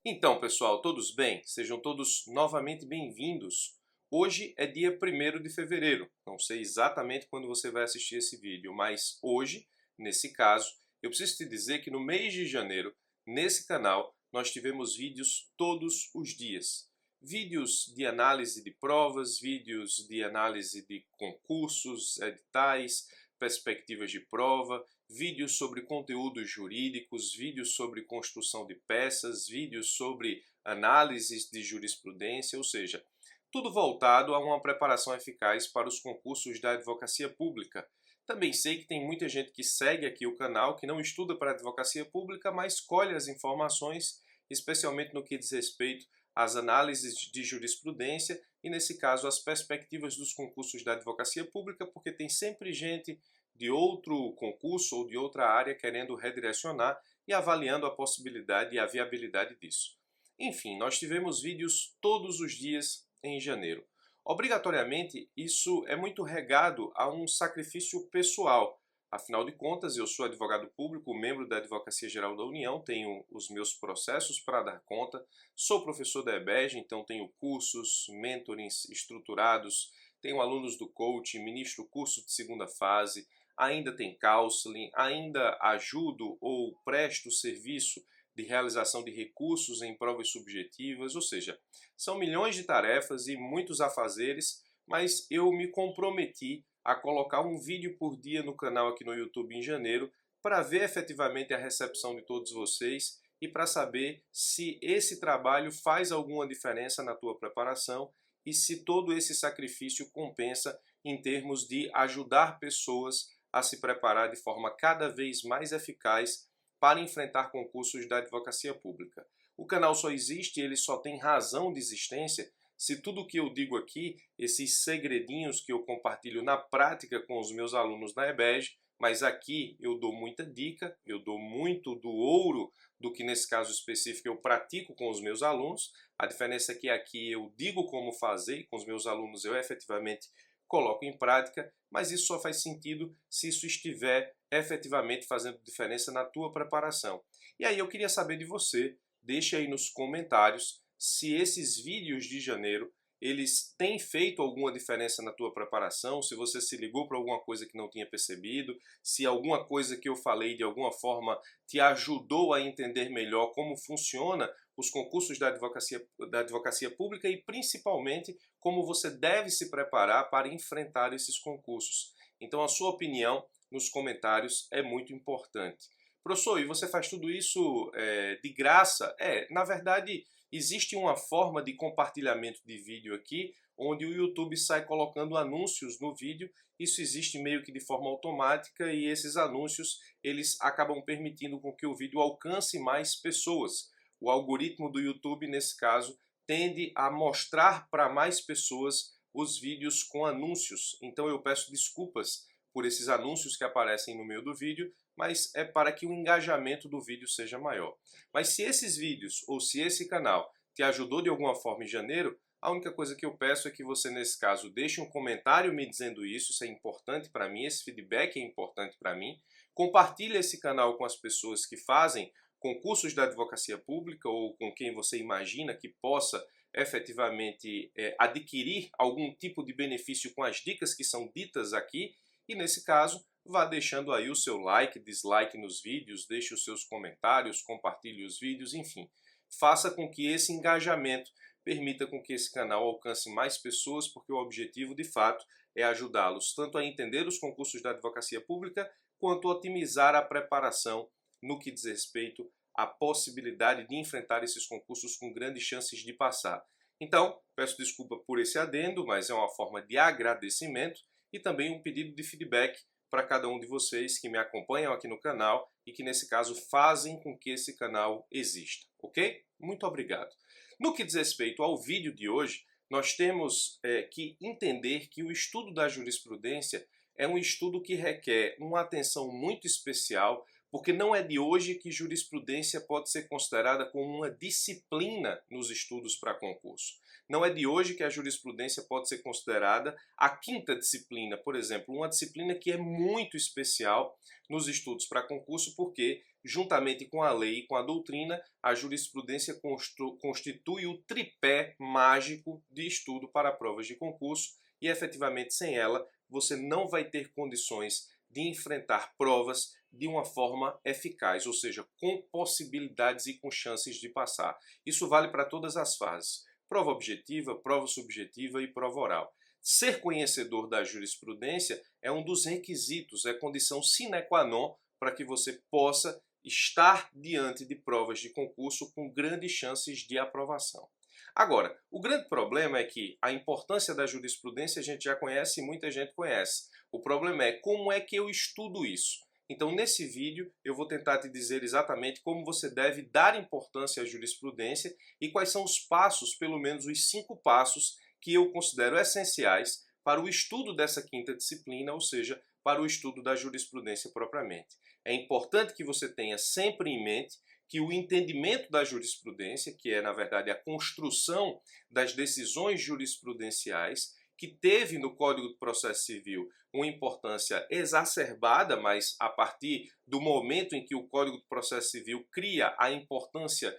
Então, pessoal, todos bem? Sejam todos novamente bem-vindos. Hoje é dia 1º de fevereiro. Não sei exatamente quando você vai assistir esse vídeo, mas hoje, nesse caso, eu preciso te dizer que no mês de janeiro, nesse canal, nós tivemos vídeos todos os dias. Vídeos de análise de provas, vídeos de análise de concursos, editais, perspectivas de prova, vídeos sobre conteúdos jurídicos, vídeos sobre construção de peças, vídeos sobre análises de jurisprudência, ou seja, tudo voltado a uma preparação eficaz para os concursos da advocacia pública. Também sei que tem muita gente que segue aqui o canal, que não estuda para a advocacia pública, mas colhe as informações, especialmente no que diz respeito às análises de jurisprudência e, nesse caso, as perspectivas dos concursos da advocacia pública, porque tem sempre gente de outro concurso ou de outra área querendo redirecionar e avaliando a possibilidade e a viabilidade disso. Enfim, nós tivemos vídeos todos os dias em janeiro. Obrigatoriamente, isso é muito regado a um sacrifício pessoal. Afinal de contas, eu sou advogado público, membro da Advocacia Geral da União, tenho os meus processos para dar conta, sou professor da EBEG, então tenho cursos, mentorings estruturados, tenho alunos do coaching, ministro curso de segunda fase, ainda tem counseling, ainda ajudo ou presto serviço de realização de recursos em provas subjetivas, ou seja, são milhões de tarefas e muitos afazeres, mas eu me comprometi a colocar um vídeo por dia no canal aqui no YouTube em janeiro para ver efetivamente a recepção de todos vocês e para saber se esse trabalho faz alguma diferença na tua preparação e se todo esse sacrifício compensa em termos de ajudar pessoas a se preparar de forma cada vez mais eficaz para enfrentar concursos da advocacia pública. O canal só existe, ele só tem razão de existência se tudo o que eu digo aqui, esses segredinhos que eu compartilho na prática com os meus alunos na EBEG, mas aqui eu dou muita dica, eu dou muito do ouro do que nesse caso específico eu pratico com os meus alunos. A diferença é que aqui eu digo como fazer e com os meus alunos eu efetivamente coloco em prática, mas isso só faz sentido se isso estiver efetivamente fazendo diferença na tua preparação. E aí eu queria saber de você, deixa aí nos comentários se esses vídeos de janeiro eles têm feito alguma diferença na tua preparação, se você se ligou para alguma coisa que não tinha percebido, se alguma coisa que eu falei de alguma forma te ajudou a entender melhor como funciona os concursos da advocacia pública e principalmente como você deve se preparar para enfrentar esses concursos. Então a sua opinião nos comentários é muito importante. Professor, e você faz tudo isso de graça? Na verdade, existe uma forma de compartilhamento de vídeo aqui, onde o YouTube sai colocando anúncios no vídeo. Isso existe meio que de forma automática e esses anúncios eles acabam permitindo com que o vídeo alcance mais pessoas. O algoritmo do YouTube, nesse caso, tende a mostrar para mais pessoas os vídeos com anúncios. Então eu peço desculpas por esses anúncios que aparecem no meio do vídeo, mas é para que o engajamento do vídeo seja maior. Mas se esses vídeos ou se esse canal te ajudou de alguma forma em janeiro, a única coisa que eu peço é que você, nesse caso, deixe um comentário me dizendo isso é importante para mim, esse feedback é importante para mim. Compartilhe esse canal com as pessoas que fazem concursos da advocacia pública ou com quem você imagina que possa efetivamente adquirir algum tipo de benefício com as dicas que são ditas aqui. E nesse caso, vá deixando aí o seu like, dislike nos vídeos, deixe os seus comentários, compartilhe os vídeos, enfim. Faça com que esse engajamento permita com que esse canal alcance mais pessoas, porque o objetivo, de fato, é ajudá-los tanto a entender os concursos da advocacia pública, quanto a otimizar a preparação no que diz respeito à possibilidade de enfrentar esses concursos com grandes chances de passar. Então, peço desculpa por esse adendo, mas é uma forma de agradecimento e também um pedido de feedback para cada um de vocês que me acompanham aqui no canal e que, nesse caso, fazem com que esse canal exista, ok? Muito obrigado. No que diz respeito ao vídeo de hoje, nós temos que entender que o estudo da jurisprudência é um estudo que requer uma atenção muito especial, Porque não é de hoje que jurisprudência pode ser considerada como uma disciplina nos estudos para concurso. Não é de hoje que a jurisprudência pode ser considerada a quinta disciplina, por exemplo, uma disciplina que é muito especial nos estudos para concurso, porque, juntamente com a lei e com a doutrina, a jurisprudência constitui o tripé mágico de estudo para provas de concurso e, efetivamente, sem ela, você não vai ter condições de enfrentar provas de uma forma eficaz, ou seja, com possibilidades e com chances de passar. Isso vale para todas as fases: prova objetiva, prova subjetiva e prova oral. Ser conhecedor da jurisprudência é um dos requisitos, é condição sine qua non para que você possa estar diante de provas de concurso com grandes chances de aprovação. Agora, o grande problema é que a importância da jurisprudência a gente já conhece e muita gente conhece. O problema é como é que eu estudo isso. Então, nesse vídeo, eu vou tentar te dizer exatamente como você deve dar importância à jurisprudência e quais são os passos, pelo menos os 5 passos, que eu considero essenciais para o estudo dessa quinta disciplina, ou seja, para o estudo da jurisprudência propriamente. É importante que você tenha sempre em mente que o entendimento da jurisprudência, que é, na verdade, a construção das decisões jurisprudenciais, que teve no Código de Processo Civil uma importância exacerbada, mas a partir do momento em que o Código de Processo Civil cria a importância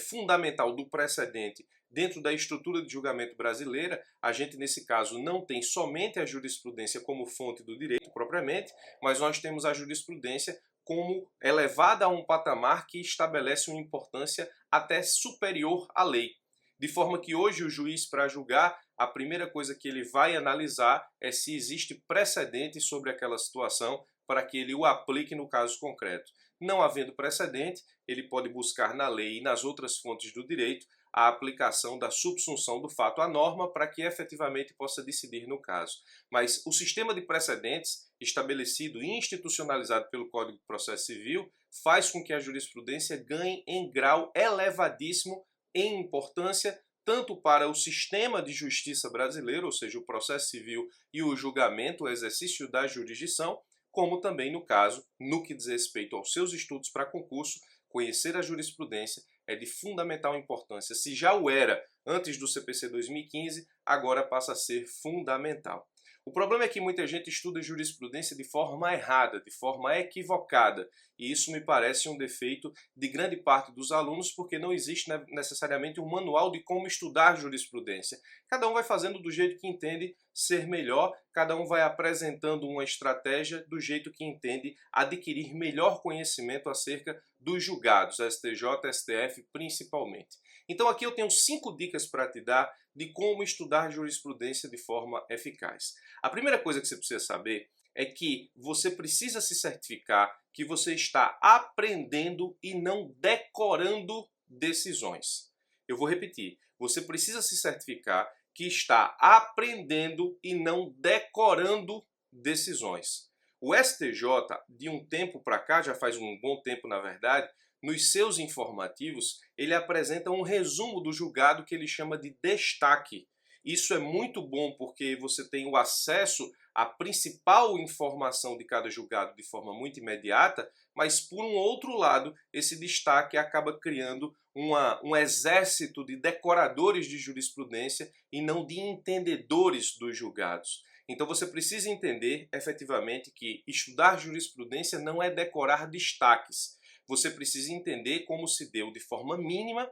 fundamental do precedente dentro da estrutura de julgamento brasileira, a gente, nesse caso, não tem somente a jurisprudência como fonte do direito propriamente, mas nós temos a jurisprudência como elevada a um patamar que estabelece uma importância até superior à lei. De forma que hoje o juiz, para julgar, a primeira coisa que ele vai analisar é se existe precedente sobre aquela situação para que ele o aplique no caso concreto. Não havendo precedente, ele pode buscar na lei e nas outras fontes do direito a aplicação da subsunção do fato à norma para que efetivamente possa decidir no caso. Mas o sistema de precedentes estabelecido e institucionalizado pelo Código de Processo Civil faz com que a jurisprudência ganhe em grau elevadíssimo em importância tanto para o sistema de justiça brasileiro, ou seja, o processo civil e o julgamento, o exercício da jurisdição, como também no caso, no que diz respeito aos seus estudos para concurso, conhecer a jurisprudência é de fundamental importância. Se já o era antes do CPC 2015, agora passa a ser fundamental. O problema é que muita gente estuda jurisprudência de forma errada, de forma equivocada, e isso me parece um defeito de grande parte dos alunos, porque não existe necessariamente um manual de como estudar jurisprudência. Cada um vai fazendo do jeito que entende ser melhor, cada um vai apresentando uma estratégia do jeito que entende adquirir melhor conhecimento acerca dos julgados, STJ, STF principalmente. Então aqui eu tenho 5 dicas para te dar de como estudar jurisprudência de forma eficaz. A primeira coisa que você precisa saber é que você precisa se certificar que você está aprendendo e não decorando decisões. Eu vou repetir, você precisa se certificar que está aprendendo e não decorando decisões. O STJ, de um tempo para cá, já faz um bom tempo na verdade, nos seus informativos, ele apresenta um resumo do julgado que ele chama de destaque. Isso é muito bom porque você tem o acesso à principal informação de cada julgado de forma muito imediata, mas por um outro lado, esse destaque acaba criando um exército de decoradores de jurisprudência e não de entendedores dos julgados. Então você precisa entender efetivamente que estudar jurisprudência não é decorar destaques. Você precisa entender como se deu de forma mínima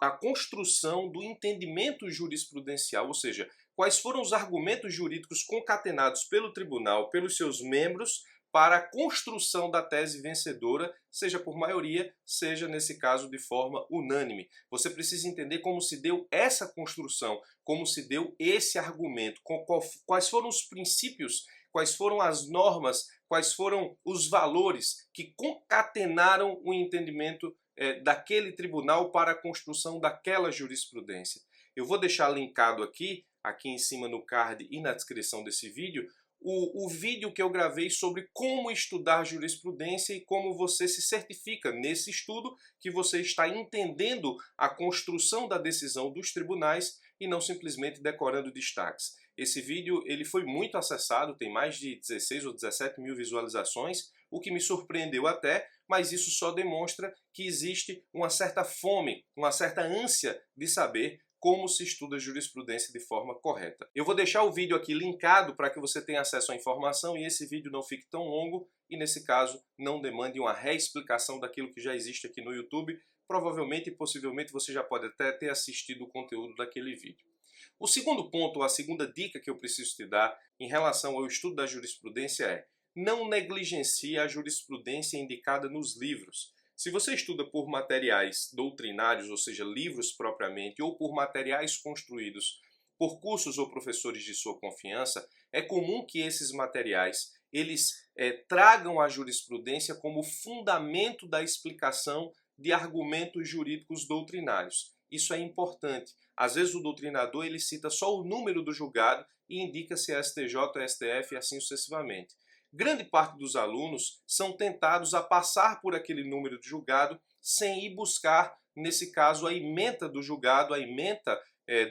a construção do entendimento jurisprudencial, ou seja, quais foram os argumentos jurídicos concatenados pelo tribunal, pelos seus membros, para a construção da tese vencedora, seja por maioria, seja, nesse caso, de forma unânime. Você precisa entender como se deu essa construção, como se deu esse argumento, quais foram os princípios, quais foram as normas, quais foram os valores que concatenaram o entendimento daquele tribunal para a construção daquela jurisprudência. Eu vou deixar linkado aqui em cima no card e na descrição desse vídeo, o vídeo que eu gravei sobre como estudar jurisprudência e como você se certifica nesse estudo que você está entendendo a construção da decisão dos tribunais e não simplesmente decorando destaques. Esse vídeo ele foi muito acessado, tem mais de 16 ou 17 mil visualizações, o que me surpreendeu até, mas isso só demonstra que existe uma certa fome, uma certa ânsia de saber como se estuda jurisprudência de forma correta. Eu vou deixar o vídeo aqui linkado para que você tenha acesso à informação e esse vídeo não fique tão longo e, nesse caso, não demande uma reexplicação daquilo que já existe aqui no YouTube. Provavelmente e possivelmente você já pode até ter assistido o conteúdo daquele vídeo. O segundo ponto, a segunda dica que eu preciso te dar em relação ao estudo da jurisprudência é: não negligencie a jurisprudência indicada nos livros. Se você estuda por materiais doutrinários, ou seja, livros propriamente, ou por materiais construídos por cursos ou professores de sua confiança, é comum que esses materiais tragam a jurisprudência como fundamento da explicação de argumentos jurídicos doutrinários. Isso é importante. Às vezes o doutrinador ele cita só o número do julgado e indica se é STJ, STF e assim sucessivamente. Grande parte dos alunos são tentados a passar por aquele número de julgado sem ir buscar, nesse caso, a ementa do julgado, a ementa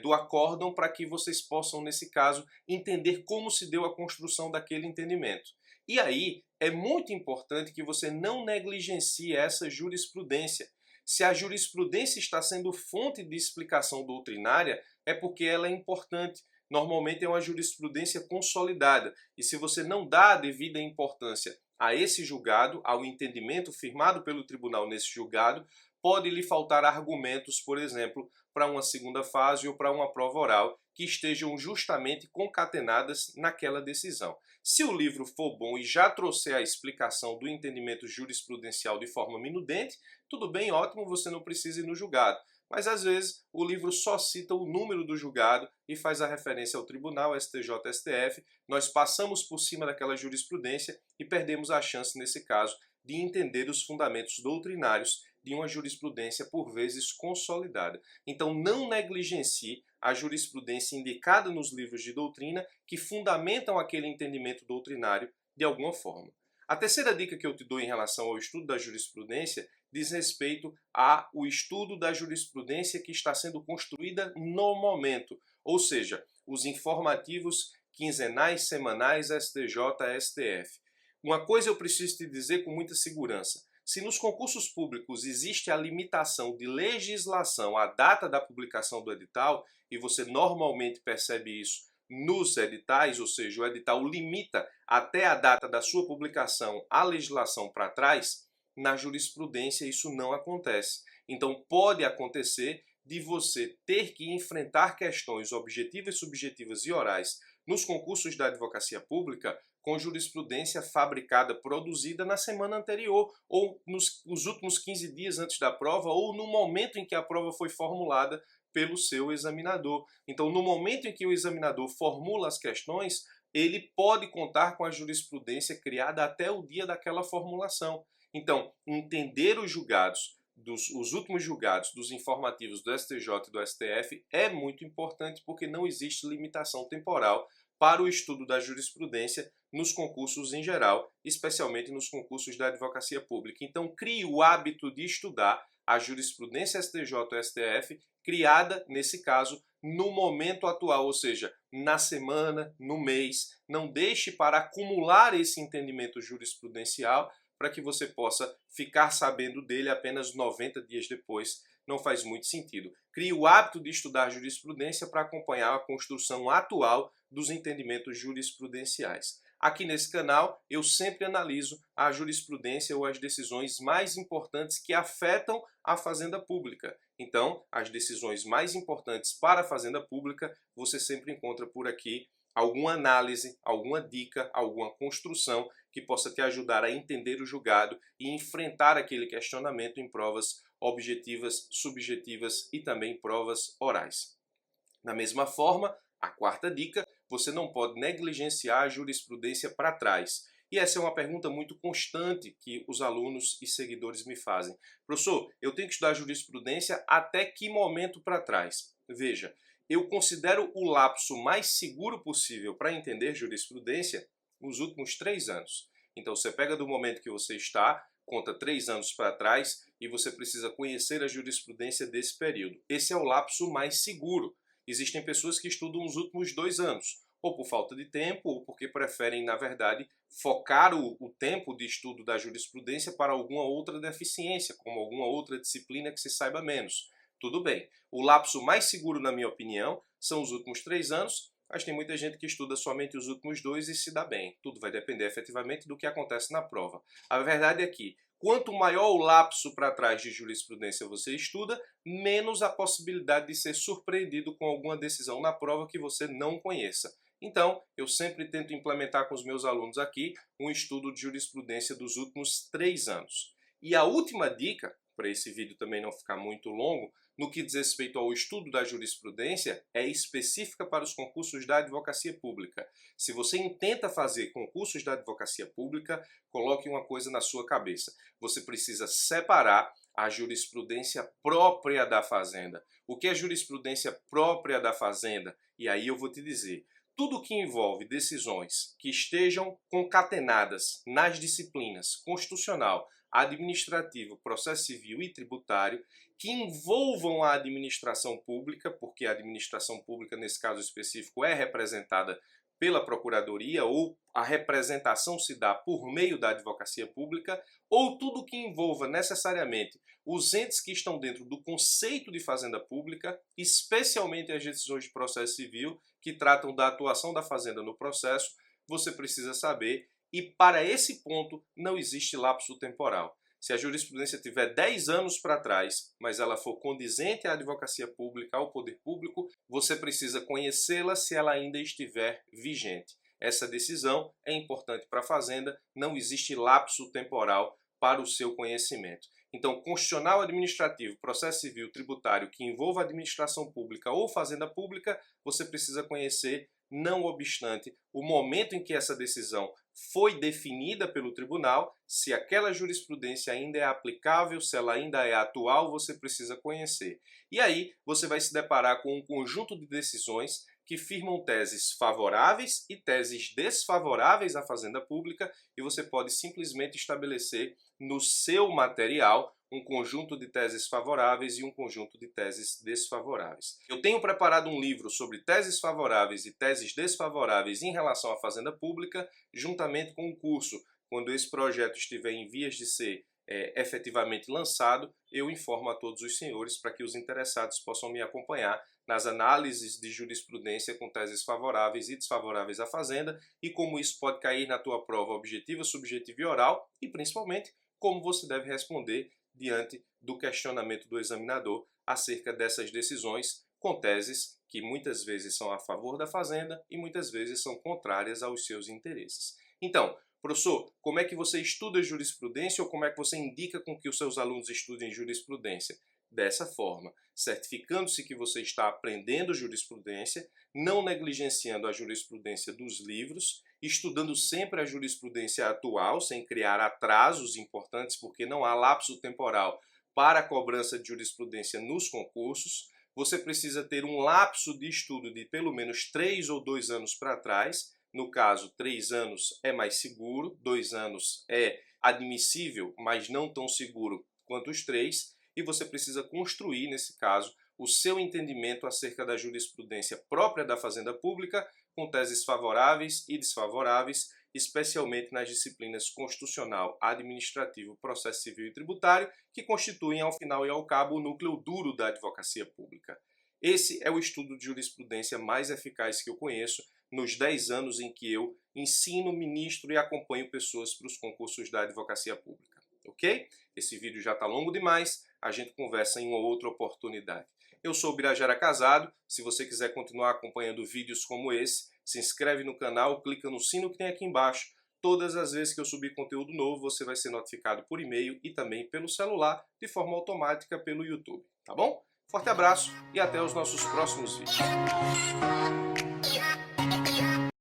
do acórdão, para que vocês possam, nesse caso, entender como se deu a construção daquele entendimento. E aí é muito importante que você não negligencie essa jurisprudência. Se a jurisprudência está sendo fonte de explicação doutrinária, é porque ela é importante. Normalmente é uma jurisprudência consolidada. E se você não dá a devida importância a esse julgado, ao entendimento firmado pelo tribunal nesse julgado, pode lhe faltar argumentos, por exemplo, para uma segunda fase ou para uma prova oral que estejam justamente concatenadas naquela decisão. Se o livro for bom e já trouxer a explicação do entendimento jurisprudencial de forma minudente, tudo bem, ótimo, você não precisa ir no julgado. Mas às vezes o livro só cita o número do julgado e faz a referência ao tribunal, STJ, STF. Nós passamos por cima daquela jurisprudência e perdemos a chance, nesse caso, de entender os fundamentos doutrinários de uma jurisprudência por vezes consolidada. Então não negligencie a jurisprudência indicada nos livros de doutrina que fundamentam aquele entendimento doutrinário de alguma forma. A terceira dica que eu te dou em relação ao estudo da jurisprudência diz respeito ao estudo da jurisprudência que está sendo construída no momento, ou seja, os informativos quinzenais, semanais, STJ, STF. Uma coisa eu preciso te dizer com muita segurança: se nos concursos públicos existe a limitação de legislação à data da publicação do edital, e você normalmente percebe isso nos editais, ou seja, o edital limita até a data da sua publicação a legislação para trás, na jurisprudência isso não acontece. Então pode acontecer de você ter que enfrentar questões objetivas, subjetivas e orais nos concursos da advocacia pública com jurisprudência fabricada, produzida na semana anterior, ou nos últimos 15 dias antes da prova, ou no momento em que a prova foi formulada pelo seu examinador. Então, no momento em que o examinador formula as questões, ele pode contar com a jurisprudência criada até o dia daquela formulação. Então, entender os julgados, os últimos julgados dos informativos do STJ e do STF é muito importante, porque não existe limitação temporal para o estudo da jurisprudência nos concursos em geral, especialmente nos concursos da advocacia pública. Então, crie o hábito de estudar a jurisprudência STJ ou STF, criada, nesse caso, no momento atual, ou seja, na semana, no mês. Não deixe para acumular esse entendimento jurisprudencial para que você possa ficar sabendo dele apenas 90 dias depois. Não faz muito sentido. Crie o hábito de estudar jurisprudência para acompanhar a construção atual dos entendimentos jurisprudenciais. Aqui nesse canal eu sempre analiso a jurisprudência ou as decisões mais importantes que afetam a fazenda pública. Então, as decisões mais importantes para a fazenda pública você sempre encontra por aqui alguma análise, alguma dica, alguma construção que possa te ajudar a entender o julgado e enfrentar aquele questionamento em provas objetivas, subjetivas e também provas orais. Da mesma forma, a quarta dica: você não pode negligenciar a jurisprudência para trás. E essa é uma pergunta muito constante que os alunos e seguidores me fazem. Professor, eu tenho que estudar jurisprudência até que momento para trás? Veja, eu considero o lapso mais seguro possível para entender jurisprudência nos últimos 3 anos. Então você pega do momento que você está, conta 3 anos para trás e você precisa conhecer a jurisprudência desse período. Esse é o lapso mais seguro. Existem pessoas que estudam os últimos 2 anos, ou por falta de tempo, ou porque preferem, na verdade, focar o tempo de estudo da jurisprudência para alguma outra deficiência, como alguma outra disciplina que se saiba menos. Tudo bem. O lapso mais seguro, na minha opinião, são os últimos 3 anos, mas tem muita gente que estuda somente os últimos 2 e se dá bem. Tudo vai depender efetivamente do que acontece na prova. A verdade é que, quanto maior o lapso para trás de jurisprudência você estuda, menos a possibilidade de ser surpreendido com alguma decisão na prova que você não conheça. Então, eu sempre tento implementar com os meus alunos aqui um estudo de jurisprudência dos últimos 3 anos. E a última dica, para esse vídeo também não ficar muito longo, no que diz respeito ao estudo da jurisprudência, é específica para os concursos da advocacia pública. Se você intenta fazer concursos da advocacia pública, coloque uma coisa na sua cabeça. Você precisa separar a jurisprudência própria da Fazenda. O que é jurisprudência própria da Fazenda? E aí eu vou te dizer. Tudo que envolve decisões que estejam concatenadas nas disciplinas constitucional, administrativo, processo civil e tributário, que envolvam a administração pública, porque a administração pública, nesse caso específico, é representada pela Procuradoria, ou a representação se dá por meio da advocacia pública, ou tudo que envolva necessariamente os entes que estão dentro do conceito de fazenda pública, especialmente as decisões de processo civil, que tratam da atuação da fazenda no processo, você precisa saber, e para esse ponto não existe lapso temporal. Se a jurisprudência tiver 10 anos para trás, mas ela for condizente à advocacia pública, ao poder público, você precisa conhecê-la se ela ainda estiver vigente. Essa decisão é importante para a Fazenda, não existe lapso temporal para o seu conhecimento. Então, constitucional, administrativo, processo civil, tributário que envolva administração pública ou fazenda pública, você precisa conhecer, não obstante o momento em que essa decisão foi definida pelo tribunal, se aquela jurisprudência ainda é aplicável, se ela ainda é atual, você precisa conhecer. E aí você vai se deparar com um conjunto de decisões que firmam teses favoráveis e teses desfavoráveis à fazenda pública, e você pode simplesmente estabelecer no seu material um conjunto de teses favoráveis e um conjunto de teses desfavoráveis. Eu tenho preparado um livro sobre teses favoráveis e teses desfavoráveis em relação à fazenda pública, juntamente com um curso. Quando esse projeto estiver em vias de ser efetivamente lançado, eu informo a todos os senhores para que os interessados possam me acompanhar nas análises de jurisprudência com teses favoráveis e desfavoráveis à fazenda e como isso pode cair na tua prova objetiva, subjetiva e oral e, principalmente, como você deve responder diante do questionamento do examinador acerca dessas decisões com teses que muitas vezes são a favor da fazenda e muitas vezes são contrárias aos seus interesses. Então, professor, como é que você estuda jurisprudência ou como é que você indica com que os seus alunos estudem jurisprudência? Dessa forma, certificando-se que você está aprendendo jurisprudência, não negligenciando a jurisprudência dos livros, estudando sempre a jurisprudência atual, sem criar atrasos importantes, porque não há lapso temporal para a cobrança de jurisprudência nos concursos. Você precisa ter um lapso de estudo de pelo menos 3 ou 2 anos para trás. No caso, 3 anos é mais seguro, 2 anos é admissível, mas não tão seguro quanto os 3. E você precisa construir, nesse caso, o seu entendimento acerca da jurisprudência própria da fazenda pública, com teses favoráveis e desfavoráveis, especialmente nas disciplinas constitucional, administrativo, processo civil e tributário, que constituem, ao final e ao cabo, o núcleo duro da advocacia pública. Esse é o estudo de jurisprudência mais eficaz que eu conheço nos 10 anos em que eu ensino, ministro e acompanho pessoas para os concursos da advocacia pública. Ok? Esse vídeo já está longo demais, a gente conversa em uma outra oportunidade. Eu sou o Birajara Casado, se você quiser continuar acompanhando vídeos como esse, se inscreve no canal, clica no sino que tem aqui embaixo. Todas as vezes que eu subir conteúdo novo, você vai ser notificado por e-mail e também pelo celular, de forma automática pelo YouTube, tá bom? Forte abraço e até os nossos próximos vídeos.